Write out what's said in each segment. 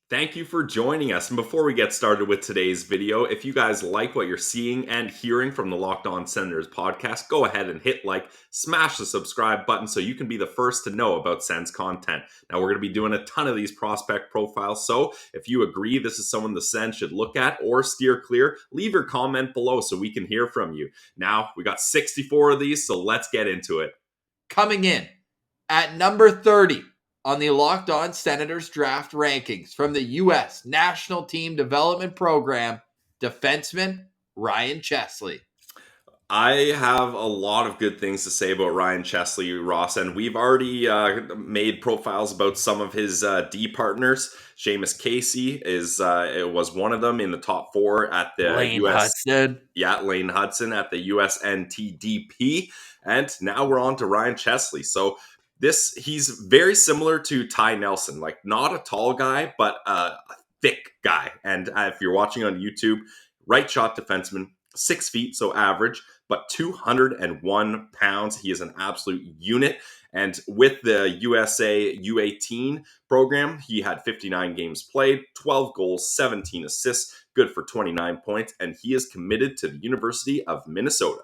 Thank you for joining us. And before we get started with today's video, if you guys like what you're seeing and hearing from the Locked On Senators podcast, go ahead and hit like, smash the subscribe button so you can be the first to know about Sens content. Now, we're going to be doing a ton of these prospect profiles, so if you agree this is someone the Sens should look at or steer clear, leave your comment below so we can hear from you. Now, we got 64 of these, so let's get into it. Coming in at number 30 on the Locked On Senators draft rankings from the U.S. National Team Development Program, defenseman Ryan Chesley. I have a lot of good things to say about Ryan Chesley, Ross, and we've already made profiles about some of his D partners. Seamus Casey it was one of them in the top 4 at the Lane US. Hudson. Yeah, Lane Hudson at the USNTDP, and now we're on to Ryan Chesley. So he's very similar to Ty Nelson, like not a tall guy, but a thick guy. And if you're watching on YouTube, right shot defenseman, 6 feet, so average, but 201 pounds. He is an absolute unit. And with the USA U18 program, he had 59 games played, 12 goals, 17 assists, good for 29 points, and he is committed to the University of Minnesota.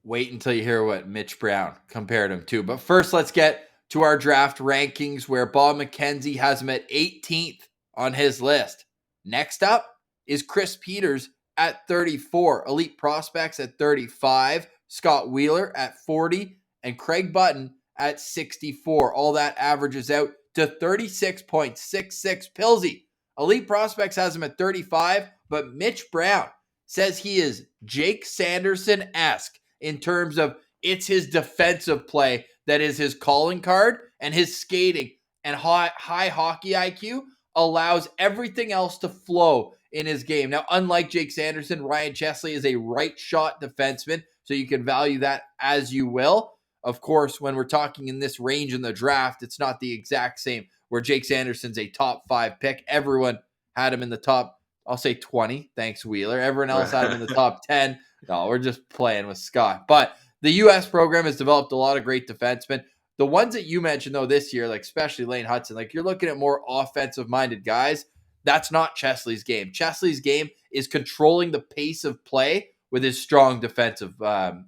Wait until you hear what Mitch Brown compared him to. But first, let's get to our draft rankings where Bob McKenzie has him at 18th on his list. Next up is Chris Peters at 34, Elite Prospects at 35, Scott Wheeler at 40, and Craig Button at 64. All that averages out to 36.66. Pilsy, Elite Prospects has him at 35, but Mitch Brown says he is Jake Sanderson-esque in terms of it's his defensive play that is his calling card, and his skating and high hockey IQ allows everything else to flow in his game. Now, unlike Jake Sanderson, Ryan Chesley is a right shot defenseman, so you can value that as you will. Of course, when we're talking in this range in the draft, it's not the exact same where Jake Sanderson's a top 5 pick. Everyone had him in the top, I'll say 20. Thanks, Wheeler. Everyone else had him in the top 10. No, we're just playing with Scott. But the U.S. program has developed a lot of great defensemen. The ones that you mentioned, though, this year, like especially Lane Hudson, like you're looking at more offensive-minded guys. That's not Chesley's game. Chesley's game is controlling the pace of play with his strong defensive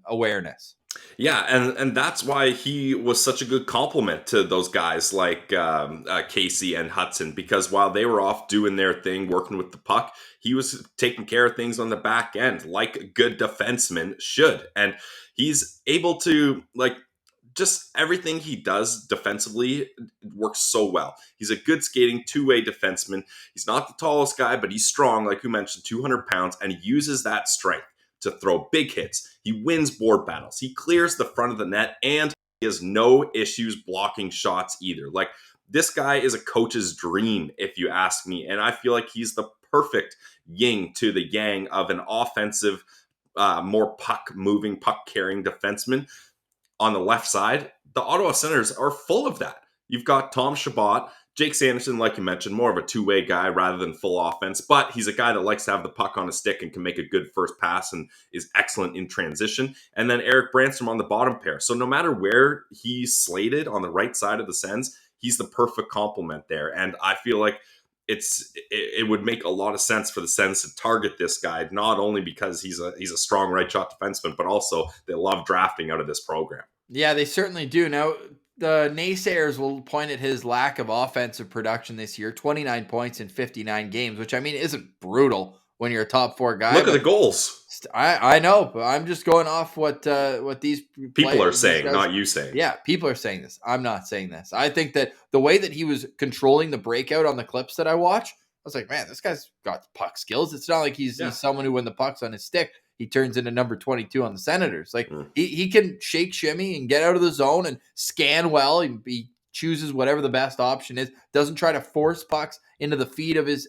awareness. Yeah, and that's why he was such a good compliment to those guys like Casey and Hudson, because while they were off doing their thing, working with the puck, he was taking care of things on the back end like a good defenseman should. And he's able to, like, just everything he does defensively works so well. He's a good skating two-way defenseman. He's not the tallest guy, but he's strong, like you mentioned, 200 pounds, and he uses that strength to throw big hits. He wins board battles. He clears the front of the net, and he has no issues blocking shots either. Like, this guy is a coach's dream, if you ask me, and I feel like he's the perfect yin to the yang of an offensive, more puck-moving, puck-carrying defenseman. On the left side, the Ottawa Senators are full of that. You've got Tom Chabot, Jake Sanderson, like you mentioned, more of a two-way guy rather than full offense, but he's a guy that likes to have the puck on a stick and can make a good first pass and is excellent in transition. And then Eric Branstrom on the bottom pair. So no matter where he's slated on the right side of the Sens, he's the perfect complement there. And I feel like it would make a lot of sense for the Sens to target this guy, not only because he's a strong right shot defenseman, but also they love drafting out of this program. Yeah, they certainly do. Now, the naysayers will point at his lack of offensive production this year, 29 points in 59 games, which I mean isn't brutal when you're a top 4 guy. Look at the goals. I know, but I'm just going off what these people are saying, not you saying. Yeah, people are saying this. I'm not saying this. I think that the way that he was controlling the breakout on the clips that I watched, I was like, man, this guy's got puck skills. It's not like he's someone who, when the puck's on his stick, he turns into number 22 on the Senators. Like he can shake, shimmy, and get out of the zone and scan well. He chooses whatever the best option is. Doesn't try to force pucks into the feet of his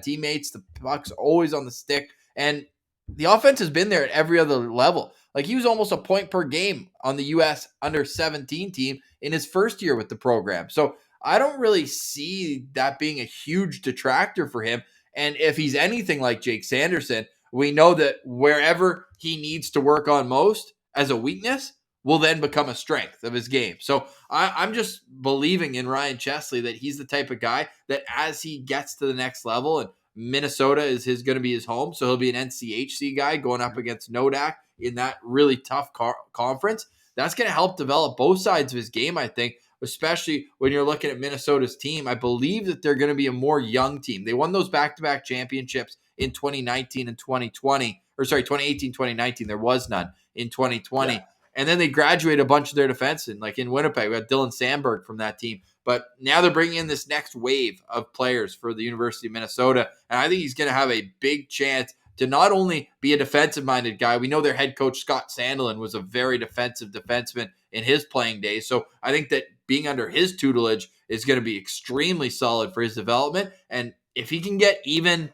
teammates. The puck's always on the stick, and the offense has been there at every other level. Like he was almost a point per game on the U.S. under-17 team in his first year with the program. So I don't really see that being a huge detractor for him. And if he's anything like Jake Sanderson, we know that wherever he needs to work on most as a weakness will then become a strength of his game. So I'm just believing in Ryan Chesley that he's the type of guy that as he gets to the next level, and Minnesota is going to be his home, so he'll be an NCHC guy going up against Nodak in that really tough conference. That's going to help develop both sides of his game, I think, especially when you're looking at Minnesota's team. I believe that they're going to be a more young team. They won those back-to-back championships in 2019 and 2020. Or sorry, 2018, 2019. There was none in 2020. Yeah. And then they graduated a bunch of their defensemen. Like in Winnipeg, we got Dylan Sandberg from that team. But now they're bringing in this next wave of players for the University of Minnesota. And I think he's going to have a big chance to not only be a defensive-minded guy. We know their head coach, Scott Sandelin, was a very defensive defenseman in his playing days. So I think that being under his tutelage is going to be extremely solid for his development. And if he can get even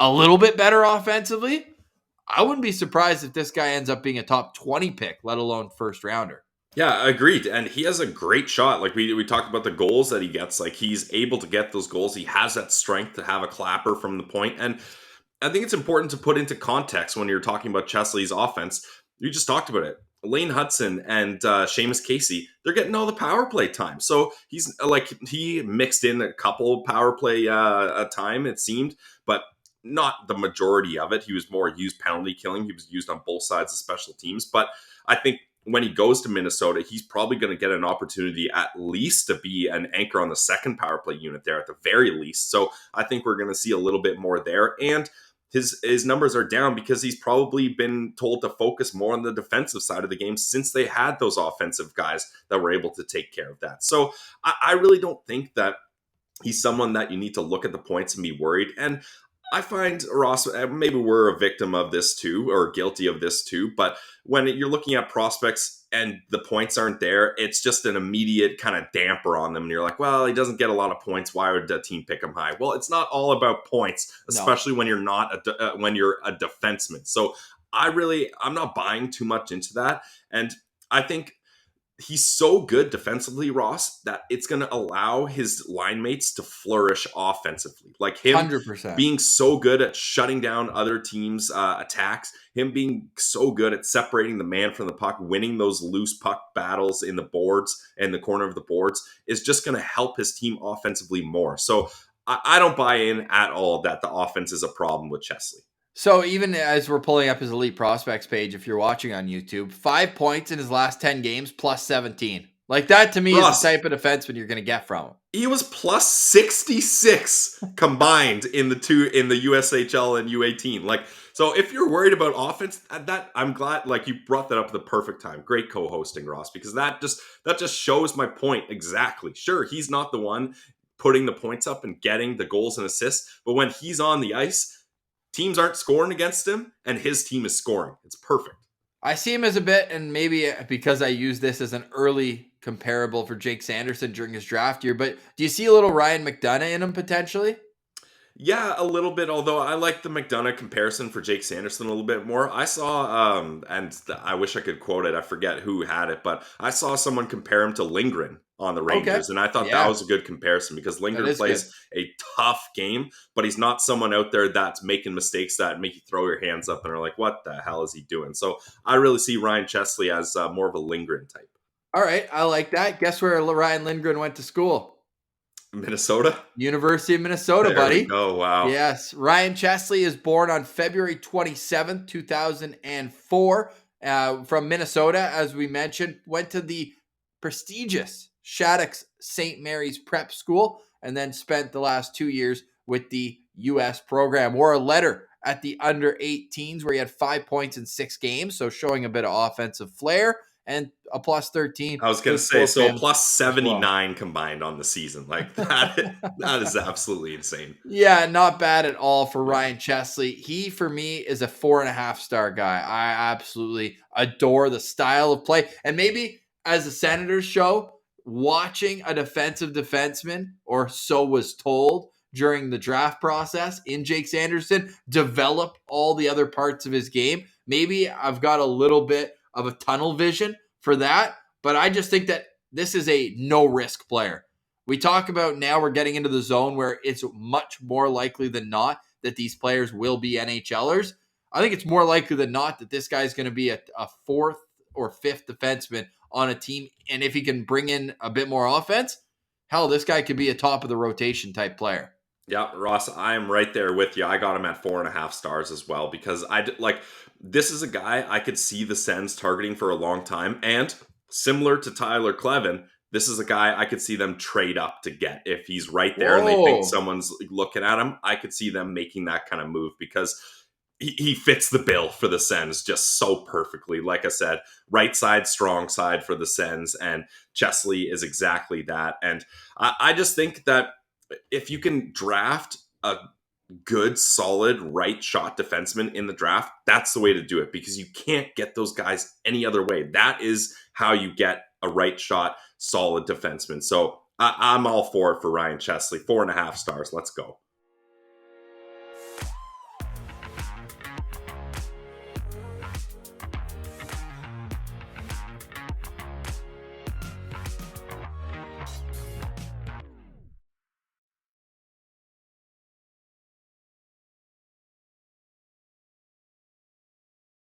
a little bit better offensively, I wouldn't be surprised if this guy ends up being a top 20 pick, let alone first rounder. Yeah, agreed. And he has a great shot. Like we talked about the goals that he gets. Like he's able to get those goals. He has that strength to have a clapper from the point. And I think it's important to put into context when you're talking about Chesley's offense. You just talked about it. Lane Hudson and Seamus Casey, they're getting all the power play time. So he's like, he mixed in a couple power play time, it seemed, but not the majority of it. He was more used penalty killing. He was used on both sides of special teams. But I think when he goes to Minnesota, he's probably going to get an opportunity at least to be an anchor on the second power play unit there at the very least. So I think we're going to see a little bit more there. And his numbers are down because he's probably been told to focus more on the defensive side of the game since they had those offensive guys that were able to take care of that. So I really don't think that he's someone that you need to look at the points and be worried. And I find, Ross, maybe we're a victim of this too, or guilty of this too, but when you're looking at prospects and the points aren't there, it's just an immediate kind of damper on them. And you're like, well, he doesn't get a lot of points. Why would the team pick him high? Well, it's not all about points, especially when you're not when you're a defenseman. So I'm not buying too much into that. And I think he's so good defensively, Ross, that it's going to allow his line mates to flourish offensively. Like him 100%. Being so good at shutting down other teams' attacks, him being so good at separating the man from the puck, winning those loose puck battles in the boards and the corner of the boards is just going to help his team offensively more. So I don't buy in at all that the offense is a problem with Chesley. So even as we're pulling up his elite prospects page, if you're watching on YouTube, 5 points in his last 10 games, plus 17. Like that to me is the type of defenseman you're going to get from him. He was plus 66 combined in the USHL and U18. Like, so if you're worried about offense, that I'm glad like you brought that up at the perfect time. Great co-hosting, Ross, because that just shows my point exactly. Sure, he's not the one putting the points up and getting the goals and assists, but when he's on the ice, teams aren't scoring against him, and his team is scoring. It's perfect. I see him as a bit, and maybe because I use this as an early comparable for Jake Sanderson during his draft year, but do you see a little Ryan McDonough in him potentially? Yeah, a little bit, although I like the McDonough comparison for Jake Sanderson a little bit more. I saw, I wish I could quote it, I forget who had it, but I saw someone compare him to Lindgren on the Rangers, and I thought that was a good comparison because Lindgren plays a tough game, but he's not someone out there that's making mistakes that make you throw your hands up and are like, what the hell is he doing? So I really see Ryan Chesley as more of a Lindgren type. All right, I like that. Guess where Ryan Lindgren went to school? Minnesota? University of Minnesota, there buddy. Oh, wow. Yes. Ryan Chesley is born on February 27th, 2004 from Minnesota, as we mentioned. Went to the prestigious Shattuck's St. Mary's Prep School and then spent the last 2 years with the U.S. program. Wore a letter at the under 18s where he had 5 points in 6 games, so showing a bit of offensive flair. And a plus 13. I was going to say, so a plus 79 combined on the season. Like that is absolutely insane. Yeah, not bad at all for Ryan Chesley. He, for me, is a 4.5-star guy. I absolutely adore the style of play. And maybe as a Senators show, watching a defensive defenseman, or so was told during the draft process in Jake Sanderson, develop all the other parts of his game. Maybe I've got a little bit of a tunnel vision for that, but I just think that this is a no-risk player. We talk about now we're getting into the zone where it's much more likely than not that these players will be NHLers. I think it's more likely than not that this guy's going to be a 4th or fifth defenseman on a team. And if he can bring in a bit more offense, hell, this guy could be a top of the rotation type player. Yeah, Ross, I'm right there with you. I got him at 4.5 stars as well because this is a guy I could see the Sens targeting for a long time. And similar to Tyler Clevin, this is a guy I could see them trade up to get. If he's right there and they think Whoa. someone's looking at him, I could see them making that kind of move because he fits the bill for the Sens just so perfectly. Like I said, right side, strong side for the Sens, and Chesley is exactly that. And I just think that if you can draft a good, solid right shot defenseman in the draft, that's the way to do it because you can't get those guys any other way. That is how you get a right shot, solid defenseman. So I'm all for it for Ryan Chesley. 4.5 stars. Let's go.